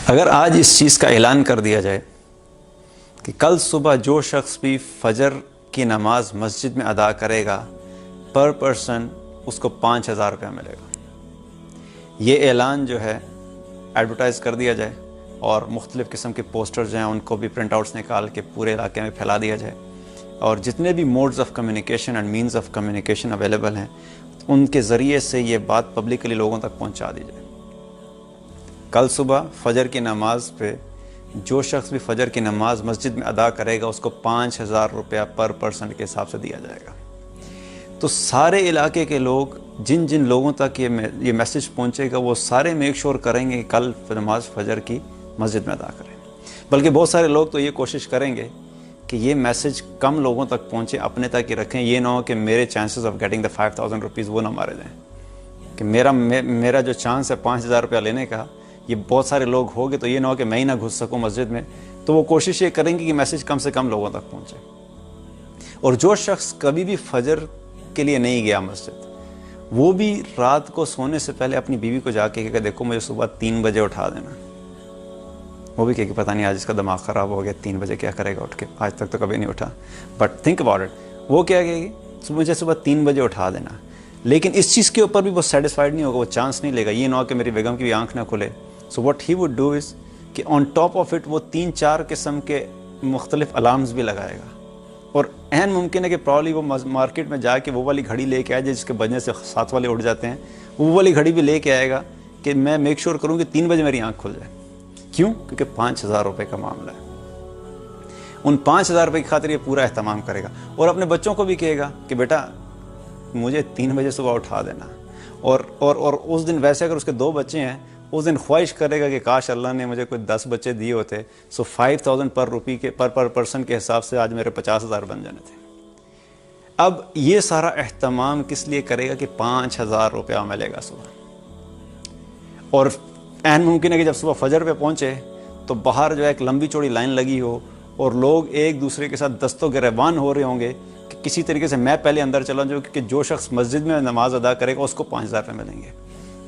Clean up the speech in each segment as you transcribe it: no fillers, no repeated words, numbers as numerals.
अगर आज इस चीज़ का ऐलान कर दिया जाए कि कल सुबह जो शख्स भी फजर की नमाज मस्जिद में अदा करेगा पर पर्सन उसको 5,000 रुपया मिलेगा, ये ऐलान जो है एडवर्टाइज़ कर दिया जाए और मुख्तलिफ़ किस्म के पोस्टर्स जो हैं उनको भी प्रिंट आउट्स निकाल के पूरे इलाके में फैला दिया जाए और जितने भी modes of communication and means of communication available हैं उनके ज़रिए से ये बात पब्लिकली लोगों तक पहुंचा दी जाए। कल सुबह फजर की नमाज पे जो शख्स भी फजर की नमाज मस्जिद में अदा करेगा उसको 5,000 रुपया पर पर्सन के हिसाब से दिया जाएगा। तो सारे इलाके के लोग जिन जिन लोगों तक ये मैसेज पहुंचेगा वो सारे मेक श्योर करेंगे कि कल नमाज फजर की मस्जिद में अदा करें। बल्कि बहुत सारे लोग तो ये कोशिश करेंगे कि ये मैसेज कम लोगों तक पहुंचे, अपने तक ही रखें, ये ना हो कि मेरे chances of getting the 5,000 rupees वो ना मारे जाएँ, कि मेरा जो चांस है 5,000 रुपया लेने का ये बहुत सारे लोग होंगे तो ये ना हो कि मैं ही ना घुस सकूं मस्जिद में। तो वो कोशिश ये करेंगे कि मैसेज कम से कम लोगों तक पहुंचे। और जो शख्स कभी भी फजर के लिए नहीं गया मस्जिद, वो भी रात को सोने से पहले अपनी बीवी को जाके कहे देखो मुझे सुबह 3 बजे उठा देना। वो भी कहे कि पता नहीं आज इसका दिमाग ख़राब हो गया, 3 बजे क्या करेगा उठ के, आज तक तो कभी नहीं उठा। बट थिंक अबाउट इट, वो क्या कहेगी मुझे सुबह 3 बजे उठा देना। लेकिन इस चीज़ के ऊपर भी वो सेटिस्फाइड नहीं होगा, वो चांस नहीं लेगा, ये ना हो कि मेरी बेगम की भी आँख ना खुले। So what he would do is कि ऑन टॉप ऑफ इट वो 3-4 किस्म के मुख्तलिफ अलार्म्स भी लगाएगा और एहन मुमकिन है कि प्रॉब्ली वो मार्केट में जाके वो वाली घड़ी लेके आए जिसके बजने से 7 वाले उठ जाते हैं, वो वाली घड़ी भी लेके आएगा कि मैं मेक श्योर करूँ कि 3 बजे मेरी आँख खुल जाए। क्यों? क्योंकि 5,000 रुपये का मामला है। उन 5,000 रुपये की खातिर ये पूरा एहतमाम करेगा और अपने बच्चों को भी कहेगा कि बेटा मुझे 3 बजे सुबह उठा देना। और उस दिन वैसे अगर उसके 2 बच्चे हैं उस दिन ख्वाहिश करेगा कि काश अल्लाह ने मुझे कोई 10 बच्चे दिए होते, सो 5,000 पर पर्सन के हिसाब से आज मेरे 50,000 बन जाने थे। अब ये सारा एहतमाम किस लिए करेगा कि 5,000 रुपया मिलेगा सुबह। और एहन मुमकिन है कि जब सुबह फजर पे पहुंचे तो बाहर जो है एक लंबी चौड़ी लाइन लगी हो और लोग एक दूसरे के साथ दस्तों गिरबान हो रहे होंगे कि किसी तरीके से मैं पहले अंदर चला जाऊँ, क्योंकि जो शख्स मस्जिद में नमाज अदा करेगा उसको 5,000 रुपये मिलेंगे।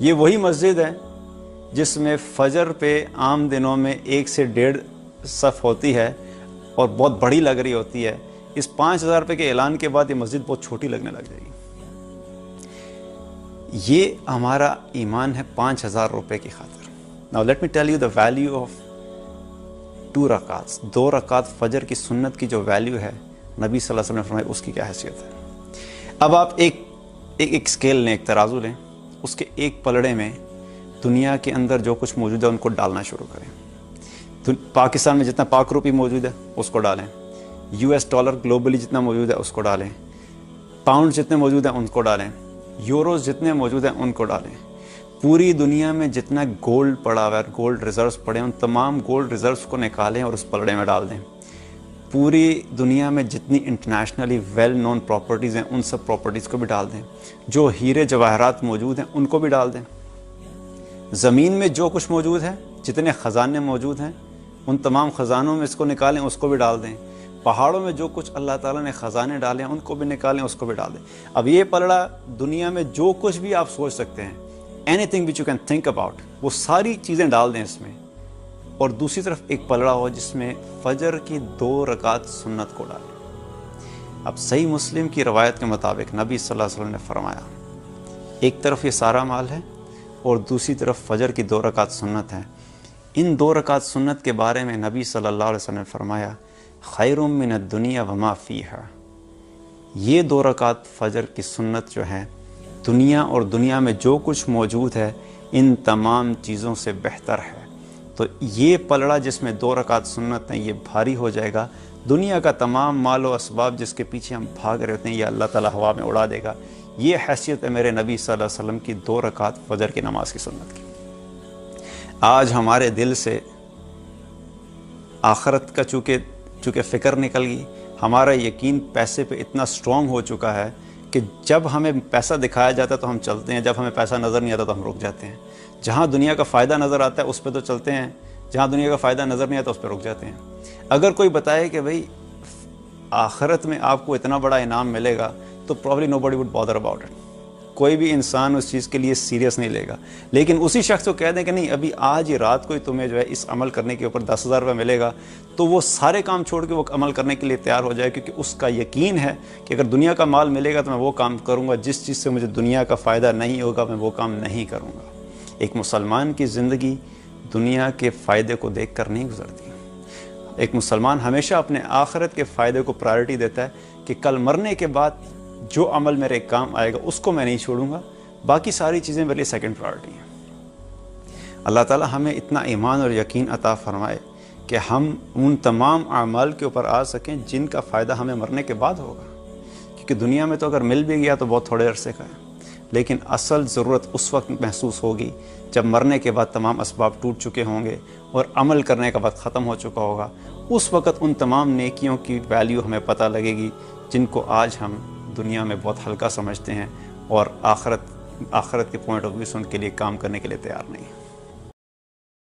ये वही मस्जिद है जिसमें फजर पे आम दिनों में 1 से 1.5 सफ़ होती है और बहुत बड़ी लग रही होती है। इस 5,000 रुपये के ऐलान के बाद ये मस्जिद बहुत छोटी लगने लग जाएगी। ये हमारा ईमान है 5,000 रुपये की खातिर। Now let me tell you the value of 2 रकात। 2 रकात फजर की सुन्नत की जो वैल्यू है नबी सल्लल्लाहु अलैहि वसल्लम ने फरमाया उसकी क्या हैसियत है। अब आप एक स्केल लें, एक तराजू लें, उसके एक पलड़े में दुनिया के अंदर जो कुछ मौजूद है उनको डालना शुरू करें। पाकिस्तान में जितना पाक रुपी मौजूद है उसको डालें, US डॉलर ग्लोबली जितना मौजूद है उसको डालें, पाउंड जितने मौजूद हैं उनको डालें, यूरोज जितने मौजूद हैं उनको डालें। पूरी दुनिया में जितना गोल्ड पड़ा हुआ है, गोल्ड रिजर्व्स पड़े हैं, उन तमाम गोल्ड रिजर्व्स को निकालें और उस पलड़े में डाल दें। पूरी दुनिया में जितनी इंटरनेशनली वेल नोन प्रॉपर्टीज़ हैं उन सब प्रॉपर्टीज़ को भी डाल दें। जो हीरे जवाहरात मौजूद हैं उनको भी डाल दें। ज़मीन में जो कुछ मौजूद है, जितने ख़जाने मौजूद हैं उन तमाम ख़जानों में इसको निकालें, उसको भी डाल दें। पहाड़ों में जो कुछ अल्लाह ताला ने ख़जाने डाले हैं उनको भी निकालें, उसको भी डाल दें। अब ये पलड़ा दुनिया में जो कुछ भी आप सोच सकते हैं, anything which you can think about, वो सारी चीज़ें डाल दें इसमें। और दूसरी तरफ एक पलड़ा हो जिसमें फजर की 2 रकात सुन्नत को डालें। अब सही मुस्लिम की रवायत के मुताबिक नबी सल्लल्लाहु अलैहि वसल्लम ने फरमाया, एक तरफ ये सारा माल है और दूसरी तरफ फजर की 2 रकात सुन्नत है। इन 2 रकात सुन्नत के बारे में नबी सल्लल्लाहु अलैहि वसल्लम ने फरमाया, खैरुम मिनद दुनिया वमा फीहा। ये 2 रकात फजर की सुन्नत जो है दुनिया और दुनिया में जो कुछ मौजूद है इन तमाम चीज़ों से बेहतर है। तो ये पलड़ा जिसमें 2 रकात सुन्नत हैं ये भारी हो जाएगा। दुनिया का तमाम माल व असबाब जिसके पीछे हम भाग रहे होते हैं ये अल्लाह ताला हवा में उड़ा देगा। ये हैसियत है मेरे नबी सल्लल्लाहु अलैहि वसल्लम की 2 रकात फजर की नमाज की सुन्नत की। आज हमारे दिल से आखरत का चूँकि फ़िक्र निकल गई, हमारा यकीन पैसे पे इतना स्ट्रॉन्ग हो चुका है कि जब हमें पैसा दिखाया जाता है तो हम चलते हैं, जब हमें पैसा नज़र नहीं आता तो हम रुक जाते हैं। जहाँ दुनिया का फ़ायदा नज़र आता है उस पर तो चलते हैं, जहाँ दुनिया का फ़ायदा नज़र नहीं आता उस पर रुक जाते हैं। अगर कोई बताए कि भाई आखिरत में आपको इतना बड़ा इनाम मिलेगा तो probably nobody would bother about it. कोई भी इंसान उस चीज़ के लिए सीरियस नहीं लेगा। लेकिन उसी शख्स को कह दें कि नहीं अभी आज ही रात को ही तुम्हें जो है इस अमल करने के ऊपर 10,000 रुपये मिलेगा, तो वो सारे काम छोड़ के वो अमल करने के लिए तैयार हो जाए, क्योंकि उसका यकीन है कि अगर दुनिया का माल मिलेगा तो मैं वो काम करूँगा, जिस चीज़ से मुझे दुनिया का फ़ायदा नहीं होगा मैं वो काम नहीं करूँगा। एक मुसलमान की ज़िंदगी दुनिया के फ़ायदे को देख कर नहीं गुजरती। एक मुसलमान हमेशा अपने आखिरत के फ़ायदे को प्रायोरिटी देता है कि कल मरने के बाद जो अमल मेरे काम आएगा उसको मैं नहीं छोड़ूंगा, बाकी सारी चीज़ें मेरे लिए सेकंड प्रायोरिटी हैं। अल्लाह ताला हमें इतना ईमान और यकीन अता फरमाए कि हम उन तमाम अमाल के ऊपर आ सकें जिनका फ़ायदा हमें मरने के बाद होगा, क्योंकि दुनिया में तो अगर मिल भी गया तो बहुत थोड़े अरसे का है, लेकिन असल ज़रूरत उस वक्त महसूस होगी जब मरने के बाद तमाम असबाब टूट चुके होंगे और अमल करने का वक्त ख़त्म हो चुका होगा। उस वक़्त उन तमाम नेकियों की वैल्यू हमें पता लगेगी जिनको आज हम दुनिया में बहुत हल्का समझते हैं और आखिरत के पॉइंट ऑफ व्यू से उनके लिए काम करने के लिए तैयार नहीं।